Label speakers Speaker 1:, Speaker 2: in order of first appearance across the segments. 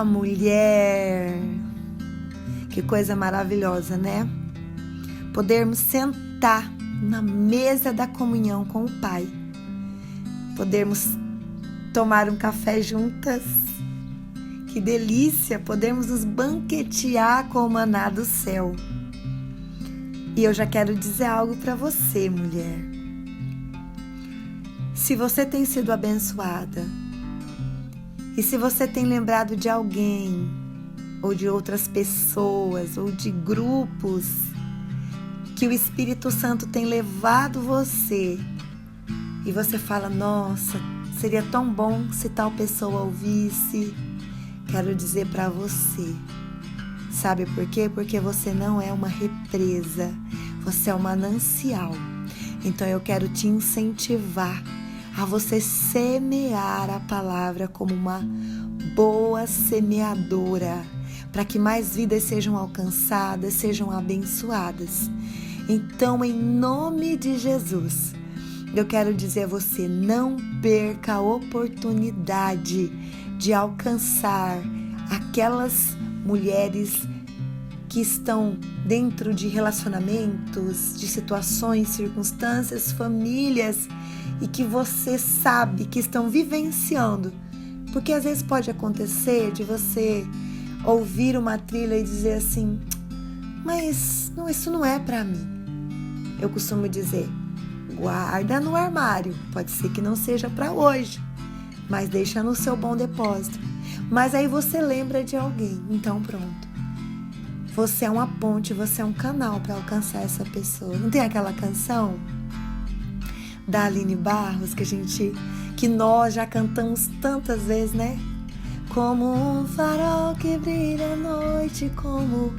Speaker 1: Mulher! Que coisa maravilhosa, né? Podermos sentar na mesa da comunhão com o Pai. Podermos tomar um café juntas. Que delícia! Podermos nos banquetear com o maná do céu. E eu já quero dizer algo para você, mulher. Se você tem sido abençoada, e se você tem lembrado de alguém, ou de outras pessoas, ou de grupos, que o Espírito Santo tem levado você, e você fala, nossa, seria tão bom se tal pessoa ouvisse, quero dizer para você, sabe por quê? Porque você não é uma represa, você é um manancial. Então eu quero te incentivar a você semear a palavra como uma boa semeadora, para que mais vidas sejam alcançadas, sejam abençoadas. Então, em nome de Jesus, eu quero dizer a você, não perca a oportunidade de alcançar aquelas mulheres que estão dentro de relacionamentos, de situações, circunstâncias, famílias, e que você sabe que estão vivenciando. Porque às vezes pode acontecer de você ouvir uma trilha e dizer assim, mas isso não é para mim. Eu costumo dizer, guarda no armário, pode ser que não seja para hoje, mas deixa no seu bom depósito. Mas aí você lembra de alguém, então pronto. Você é uma ponte, você é um canal para alcançar essa pessoa. Não tem aquela canção da Aline Barros que nós já cantamos tantas vezes, né? Como um farol que brilha à noite, como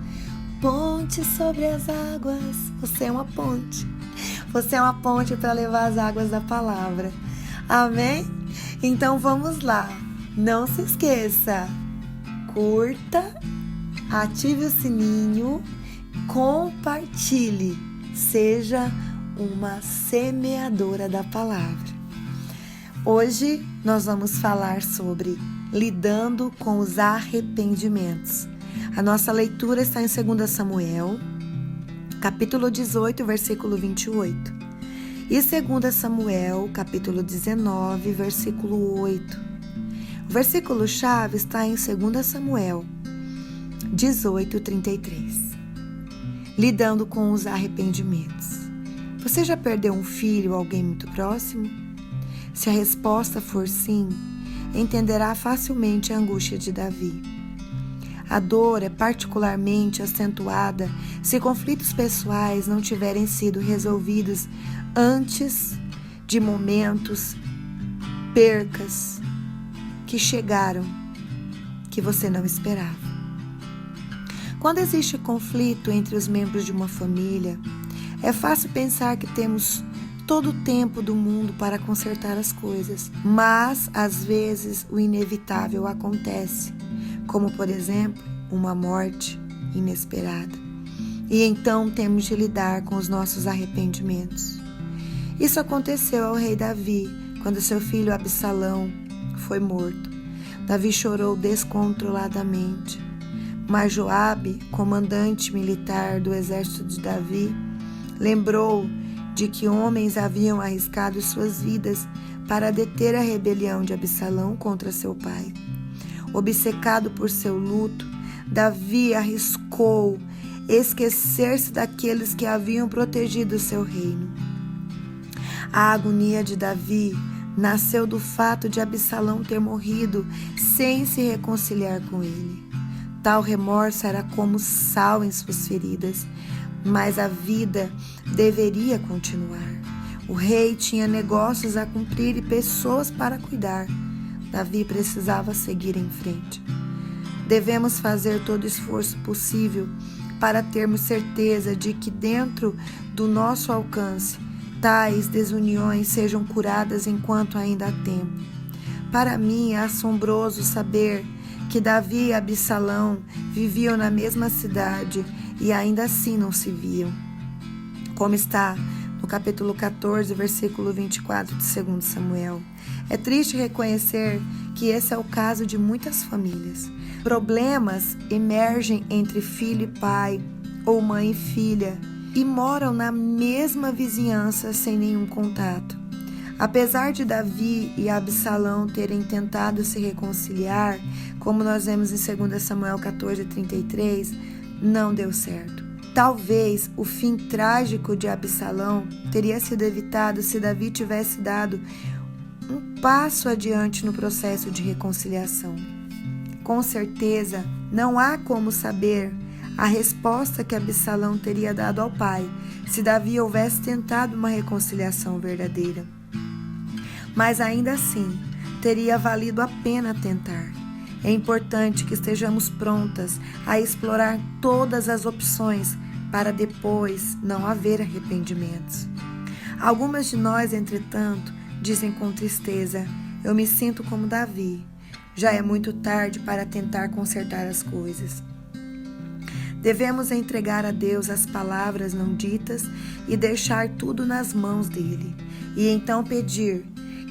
Speaker 1: ponte sobre as águas. Você é uma ponte. Você é uma ponte para levar as águas da palavra. Amém? Então vamos lá. Não se esqueça. Curta, ative o sininho, compartilhe. Seja uma semeadora da palavra. Hoje nós vamos falar sobre lidando com os arrependimentos. A nossa leitura está em 2 Samuel, capítulo 18, versículo 28. E 2 Samuel, capítulo 19, versículo 8. O versículo-chave está em 2 Samuel 18, 33. Lidando com os arrependimentos. Você já perdeu um filho ou alguém muito próximo? Se a resposta for sim, entenderá facilmente a angústia de Davi. A dor é particularmente acentuada se conflitos pessoais não tiverem sido resolvidos antes de momentos, percas que chegaram, que você não esperava. Quando existe conflito entre os membros de uma família, é fácil pensar que temos todo o tempo do mundo para consertar as coisas, mas às vezes o inevitável acontece, como por exemplo, uma morte inesperada. E então temos de lidar com os nossos arrependimentos. Isso aconteceu ao rei Davi, quando seu filho Absalão foi morto. Davi chorou descontroladamente, mas Joabe, comandante militar do exército de Davi, lembrou de que homens haviam arriscado suas vidas para deter a rebelião de Absalão contra seu pai. Obcecado por seu luto, Davi arriscou esquecer-se daqueles que haviam protegido seu reino. A agonia de Davi nasceu do fato de Absalão ter morrido sem se reconciliar com ele. Tal remorso era como sal em suas feridas, mas a vida deveria continuar. O rei tinha negócios a cumprir e pessoas para cuidar. Davi precisava seguir em frente. Devemos fazer todo o esforço possível para termos certeza de que dentro do nosso alcance, tais desuniões sejam curadas enquanto ainda há tempo. Para mim é assombroso saber que Davi e Absalão viviam na mesma cidade e ainda assim não se viam. Como está no capítulo 14, versículo 24 de 2 Samuel. É triste reconhecer que esse é o caso de muitas famílias. Problemas emergem entre filho e pai, ou mãe e filha, e moram na mesma vizinhança sem nenhum contato. Apesar de Davi e Absalão terem tentado se reconciliar, como nós vemos em 2 Samuel 14:33, não deu certo. Talvez o fim trágico de Absalão teria sido evitado se Davi tivesse dado um passo adiante no processo de reconciliação. Com certeza, não há como saber a resposta que Absalão teria dado ao pai se Davi houvesse tentado uma reconciliação verdadeira. Mas ainda assim, teria valido a pena tentar. É importante que estejamos prontas a explorar todas as opções para depois não haver arrependimentos. Algumas de nós, entretanto, dizem com tristeza: eu me sinto como Davi. Já é muito tarde para tentar consertar as coisas. Devemos entregar a Deus as palavras não ditas e deixar tudo nas mãos dele. E então pedir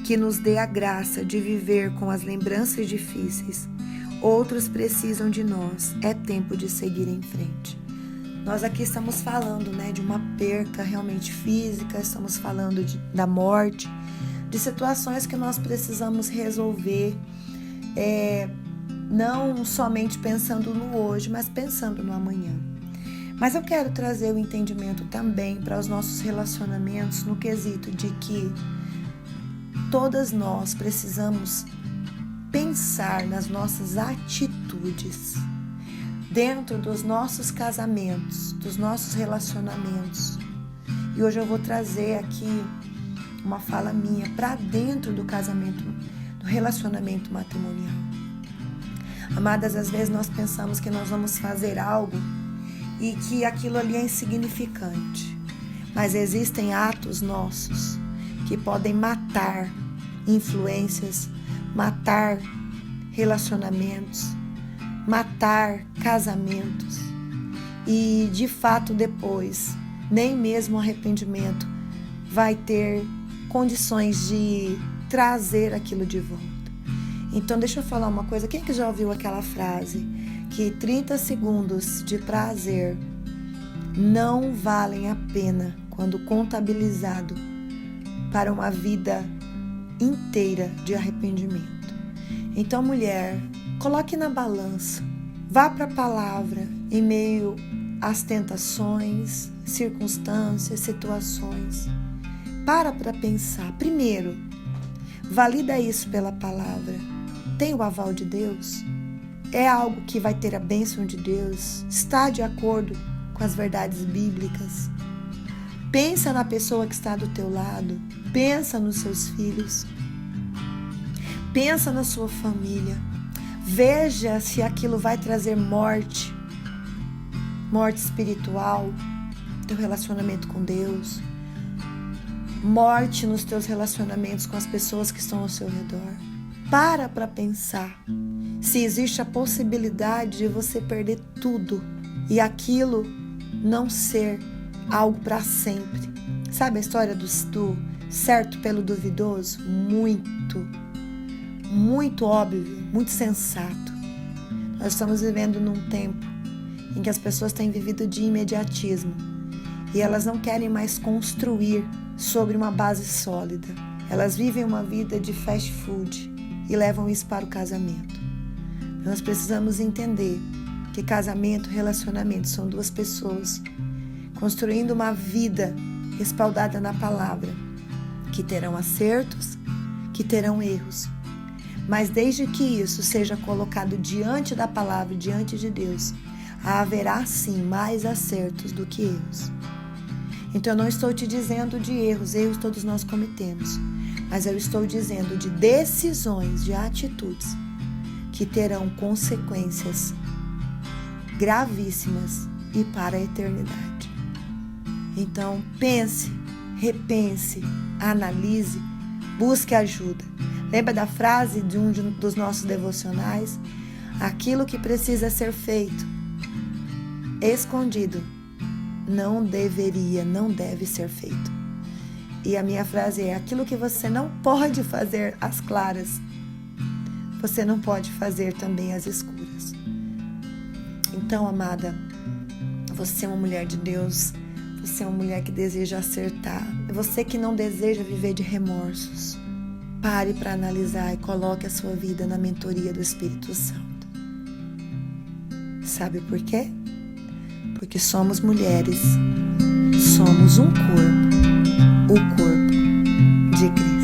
Speaker 1: que nos dê a graça de viver com as lembranças difíceis. Outros precisam de nós. É tempo de seguir em frente. Nós aqui estamos falando, de uma perca realmente física, estamos falando da morte, de situações que nós precisamos resolver, não somente pensando no hoje, mas pensando no amanhã. Mas eu quero trazer o entendimento também para os nossos relacionamentos no quesito de que todas nós precisamos pensar nas nossas atitudes dentro dos nossos casamentos, dos nossos relacionamentos. E hoje eu vou trazer aqui uma fala minha para dentro do casamento, do relacionamento matrimonial. Amadas, às vezes nós pensamos que nós vamos fazer algo e que aquilo ali é insignificante. Mas existem atos nossos que podem matar influências, matar relacionamentos, matar casamentos. E de fato depois, nem mesmo o arrependimento vai ter condições de trazer aquilo de volta. Então deixa eu falar uma coisa, quem que já ouviu aquela frase que 30 segundos de prazer não valem a pena quando contabilizado para uma vida inteira de arrependimento? Então, mulher, coloque na balança, vá para a palavra em meio às tentações, circunstâncias, situações. Para pensar. Primeiro, valida isso pela palavra. Tem o aval de Deus? É algo que vai ter a bênção de Deus? Está de acordo com as verdades bíblicas? Pensa na pessoa que está do teu lado. Pensa nos seus filhos. Pensa na sua família. Veja se aquilo vai trazer morte espiritual, teu relacionamento com Deus, morte nos teus relacionamentos com as pessoas que estão ao seu redor. Para pensar se existe a possibilidade de você perder tudo e aquilo não ser algo para sempre. Sabe a história do certo pelo duvidoso? Muito óbvio, muito sensato. Nós estamos vivendo num tempo em que as pessoas têm vivido de imediatismo e elas não querem mais construir sobre uma base sólida. Elas vivem uma vida de fast food e levam isso para o casamento. Nós precisamos entender que casamento e relacionamento são duas pessoas construindo uma vida respaldada na palavra, que terão acertos, que terão erros. Mas desde que isso seja colocado diante da palavra, diante de Deus, haverá sim mais acertos do que erros. Então eu não estou te dizendo de erros todos nós cometemos, mas eu estou dizendo de decisões, de atitudes que terão consequências gravíssimas e para a eternidade. Então pense, repense, analise, busque ajuda. Lembra da frase de um dos nossos devocionais? Aquilo que precisa ser feito escondido não deve ser feito. E a minha frase é: aquilo que você não pode fazer às claras, você não pode fazer também às escuras. Então, amada, você é uma mulher de Deus, você é uma mulher que deseja acertar, é você que não deseja viver de remorsos. Pare para analisar e coloque a sua vida na mentoria do Espírito Santo. Sabe por quê? Porque somos mulheres, somos um corpo, o corpo de Cristo.